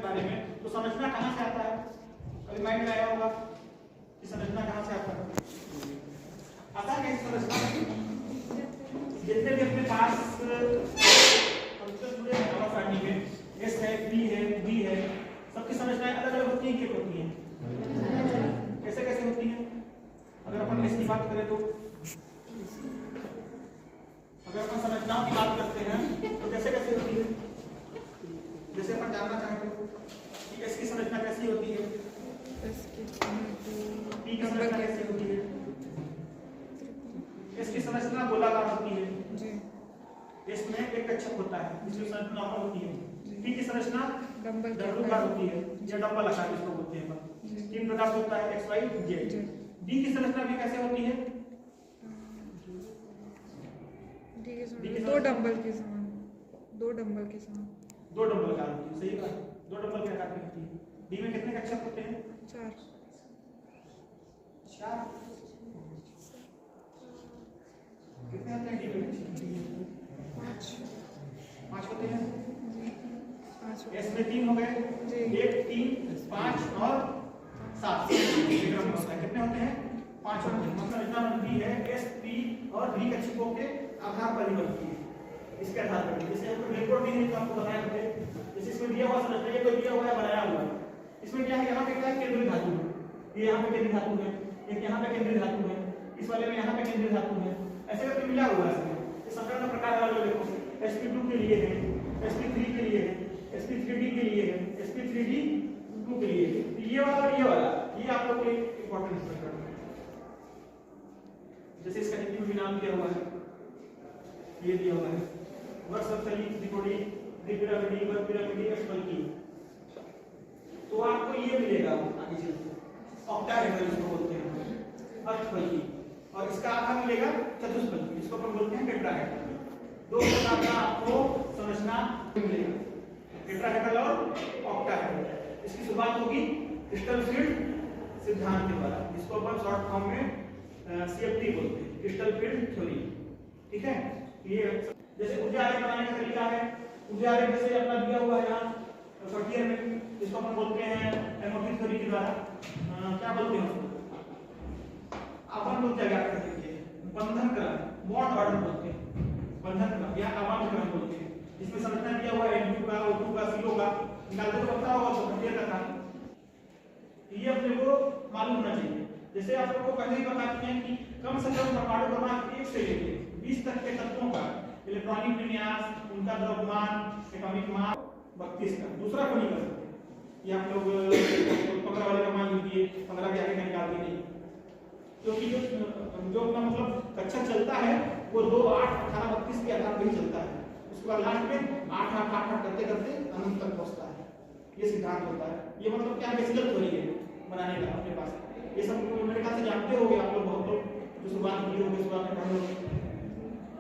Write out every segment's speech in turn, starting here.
बारे में, तो संरचना कहाँ से आता है? कभी माइंड में आया होगा कि संरचना कहाँ से आता है? आता है कैसे संरचना? जितने भी अपने पास फंक्शन जुड़े हैं नंबर सारणी में, एस है, पी है, बी है, सबकी संरचनाएं अलग अलग होती हैं, क्या होती हैं? कैसे कैसे होती हैं? अगर अपन इसकी बात करें तो अगर अपन संरचनाओं की बात करते हैं तो कैसे कैसे होती है? जैसे अपन जानना चाहेंगे कि एस की संरचना कैसी होती है, पी की संरचना कैसी होती है, एस की संरचना गोलाकार होती है, इसमें एक कक्षक होता है, इसकी संरचना नॉर्मल होती है। पी की संरचना डंबलकार होती है या डंबल आकार जिसको बोलते हैं। तीन प्रकार से होता है, एक्स वाई जेड। डी की संरचना भी कैसे होती है? दो डंबल के समान, दो डंबल के समान, दो डंबल आकार होती है, सही बात, दो डंबल के आकार की होती है। डी में कितने कक्षक होते हैं? चार। कितने होते हैं डी में? पांच होते हैं। एस में तीन हो गए, एक, तीन, 5 और 7 कितने होते हैं? 5 होते हैं। मतलब इतना बनती है एस, पी और डी कक्षकों के आधार पर ही बनती है, इसके आधार पर। जैसे आपको रिपोर्ट दी है तो आपको बताया थे, जैसे इसमें दिया हुआ संरचना, ये कोई दिया हुआ है, बनाया हुआ है, इसमें क्या है, यहाँ पे क्या है, केंद्रीय धातु है, ये यहाँ पे केंद्रीय धातु है, एक यहाँ पे केंद्रीय धातु है, इस वाले में यहाँ पे केंद्रीय धातु है, ऐसे करके मिला हुआ है इसमें। इस संरचना का प्रकार वाले देखो, sp2 के लिए है, sp3 के लिए है, sp3d के लिए है, sp3d2 के लिए है। ये वाला और ये वाला, ये आप लोग को इंपॉर्टेंट स्ट्रक्चर है। जैसे इसका हिंदी में नाम दिया हुआ है, ये दिया हुआ है वर्सोथली, त्रिकोणी, द्विपिरामिडी, बहुपिरामिडी, अष्टफलकी। तो आपको ये मिलेगा आगे चलकर ऑक्टाहेड्रल इसको बोलते हैं, अष्टफलकी, और इसका आधा मिलेगा चतुष्फलकी, इसको अपन बोलते हैं टेट्राहेड्रल। दो प्रकार का आपको संरचना मिलेगा, टेट्राहेड्रल और ऑक्टाहेड्रल। इसकी शुरुआत होगी क्रिस्टल फील्ड सिद्धांत के द्वारा, जिसको अपन शॉर्ट फॉर्म में सीएफटी बोलते हैं, क्रिस्टल फील्ड थ्योरी। ठीक है, ये जैसे ऊर्जा आरेख बनाने का तरीका है, ऊर्जा आरेख जैसे अपना दिया हुआ है यहाँ फर्स्ट ईयर में, जिसको अपन बोलते हैं एमओटी थ्योरी के द्वारा, क्या बोलते हैं उसको, अपन लोग क्या करते हैं, बंधन क्रम, बॉन्ड ऑर्डर बोलते हैं, बंधन क्रम या अवान्त क्रम बोलते हैं, जिसमें संरचना दिया हुआ है N2 का, O2 का, CO का, निकालते तो पता होगा तो क्लियर करना। ये अपने को मालूम होना चाहिए। जैसे आप लोगों को पहले ही बता चुके हैं कि कम से कम परमाणु क्रमांक 1 से लेकर 20 तक के तत्वों का इलेक्ट्रॉनिक विन्यास, उनका द्रव्यमान, एटॉमिक मास 32 का, दूसरा को नहीं कर सकते। ये आप लोग 15 वाले का मान लीजिए, 15 के आगे का निकाल के नहीं, क्योंकि जो अपना मतलब कक्षा चलता है वो 2, 8, 18, 32 के आधार पर ही चलता है। उसके बाद लास्ट में 8, 8, 8 करते करते अनंत तक पहुंचता है। ये सिद्धांत होता है। ये मतलब क्या बेसिकल थ्योरी है बनाने का अपने पास। ये सब मेरे ख्याल से जानते होंगे आप लोग, बहुत लोग जो शुरुआत की होगी, शुरुआत में पढ़े होंगे।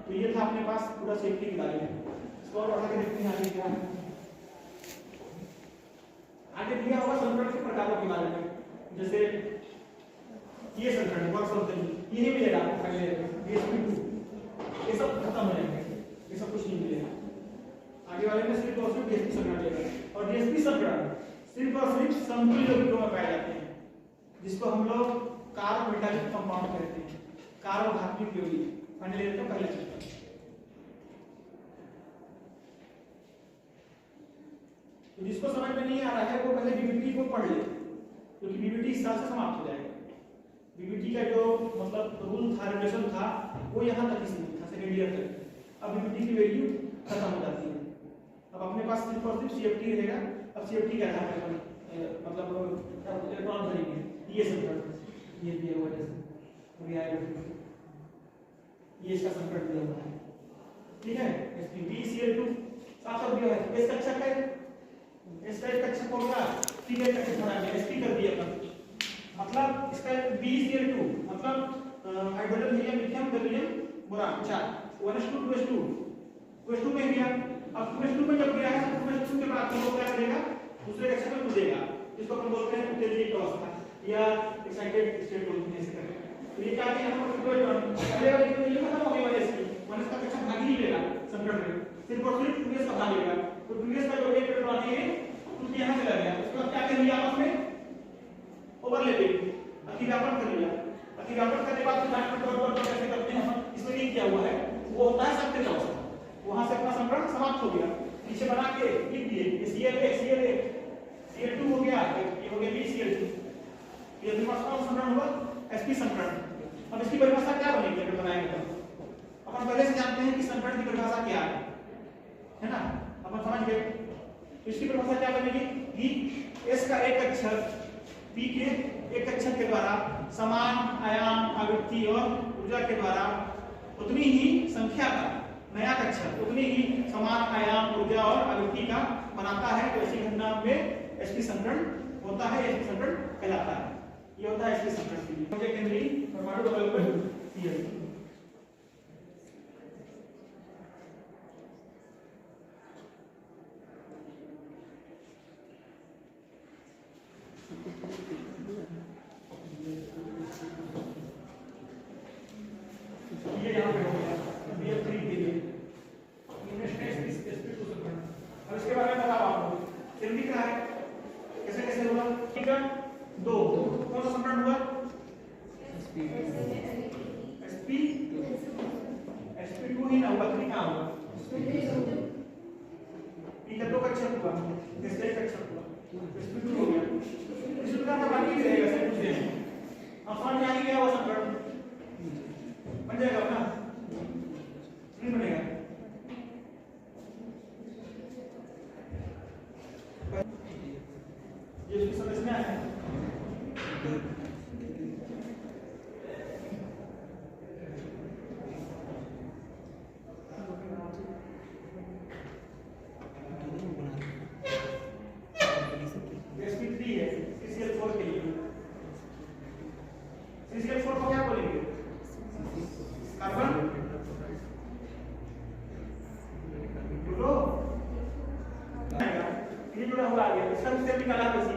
तो ये था अपने पास पूरा सेफ्टी के बारे में। इसको और बढ़ा के देखते हैं आगे क्या है। आगे दिया हुआ संरचना के प्रकारों के बारे में, जैसे ये संरचना वर्क्स ऑफ द ये नहीं मिलेगा आपको पहले, ये सब खत्म हो जाएंगे, ये सब कुछ नहीं मिलेगा। आगे वाले में सिर्फ और सिर्फ डीएसपी संरचना मिलेगा, और डीएसपी संरचना सिर्फ और सिर्फ समतुल्य यौगिकों में पाए जाते हैं, जिसको हम लोग कार्ब मेटालिक कंपाउंड कहते हैं, कार्ब धात्विक यौगिक। फाइनल ईयर का पहला चैप्टर। तो जिसको समझ में नहीं आ रहा है वो पहले बीबीटी को पढ़ ले, क्योंकि बीबीटी इस साल से समाप्त हो जाएगा। बीबीटी का जो मतलब रूल था, रेगुलेशन था, वो यहाँ तक ही सीमित था, सेकेंड ईयर तक। अब बीबीटी की वैल्यू खत्म हो जाती है। अब अपने पास सिर्फ और सिर्फ सीएफटी रहेगा। अब सीएफटी का आधार पर मतलब इलेक्ट्रॉन भरेंगे, ये संकट ये दिया हुआ जैसे ये इसका संकट दिया हुआ है। ठीक है, BeCl2 साफ दिया है। इस कक्षक है, इसका एक कक्षक होगा, ठीक है, कक्षक बनाएंगे, sp कर दिया अपन, मतलब इसका BeCl2 मतलब hydrogen helium lithium gallium boron 4 1s2 2s2 2s2 में गया। अब 2s2 में जब गया है तो 2s2 के बाद वो क्या करेगा, दूसरे कक्षक में कूदेगा, जिसको अपन बोलते हैं उत्तेजित अवस्था या एक्साइटेड स्टेट बोलते हैं। इसका तो ये क्या है, यहां पर पहले वाले के लिए खत्म हो गई वजह से माइनस का कक्षक भाग ही नहीं लेगा संकट में, सिर्फ और सिर्फ 2s का भाग लेगा। तो 2s का जो एक इलेक्ट्रॉन है तो यहां चला गया, कक्षक लिया आपस में ओवरलैपिंग, अतिव्यापन कर लिया। अतिव्यापन करने के बाद जांच पर कैसे करते हैं हम, इसमें नहीं किया हुआ है, वो होता है संतृप्त अवस्था। वहां से अपना संकरण समाप्त हो गया, नीचे बना के लिख दिए Cl Cl2 हो गया, ये हो गया BCl2। ये द्विपक्षीय संकरण हुआ sp संकरण। अब इसकी परिभाषा क्या बनेगी अगर बनाएंगे तो? अपन पहले से जानते हैं कि संकरण की परिभाषा क्या है ना, अपन समझ गए। इसकी परिभाषा क्या बनेगी कि S का एक अक्षर P के एक अक्षर के द्वारा समान आयाम, आवृत्ति और ऊर्जा के द्वारा उतनी ही संख्या का नया कक्षक उतनी ही समान आयाम, ऊर्जा और आवृत्ति का बनाता है। तो ऐसी घटना में sp संकरण होता है, sp संकरण कहलाता है। ये होता है sp संकरण के लिए केंद्रीय परमाणु अवलंबन Cl। ये यहाँ पे हो गया BF3 के लिए sp2 संकरण। अब इसके बारे में बताओ आपको फिर दिख रहा है कैसे कैसे हुआ। ठीक है, दो कौन सा संकरण हुआ? sp2 ही ना हुआ, तो क्या हुआ? P का दो कक्षक हुआ, इसका एक कक्षक हुआ, sp2 हो गया। इसी प्रकार का बाकी भी रहेगा सब कुछ है। अब समझ में आ गया वो संकरण बन जाएगा ना, नहीं बनेगा? ये इसकी समझ में आया है? sp3 है CCl4 के लिए। CCl4 को क्या बोलेंगे? कार्बन बोलो ये जुड़ा हुआ आ गया। इसका स्टेप निकाला वैसे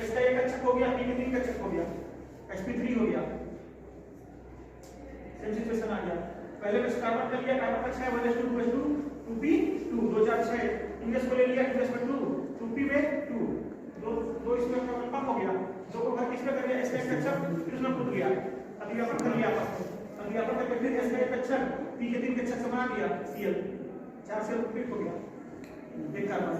S का एक कक्षक हो गया, P का तीन कक्षक हो गया, sp3 हो गया। सेम सिचुएशन आ गया। पहले में कार्बन कर लिया, कार्बन का 6 1:2 2p2 2 4 6 2s को ले लिया 2s में 2 2p में 2 दो इसमें कम हो गया, दो को घर किसमें कर लिया S का एक कक्षक, फिर उसमें कूद गया, अतिव्यापन कर लिया आपस में। अतिव्यापन करके फिर S का एक कक्षक P के तीन कक्षक से बना दिया Cl 4 से फिट हो गया एक कार्बन।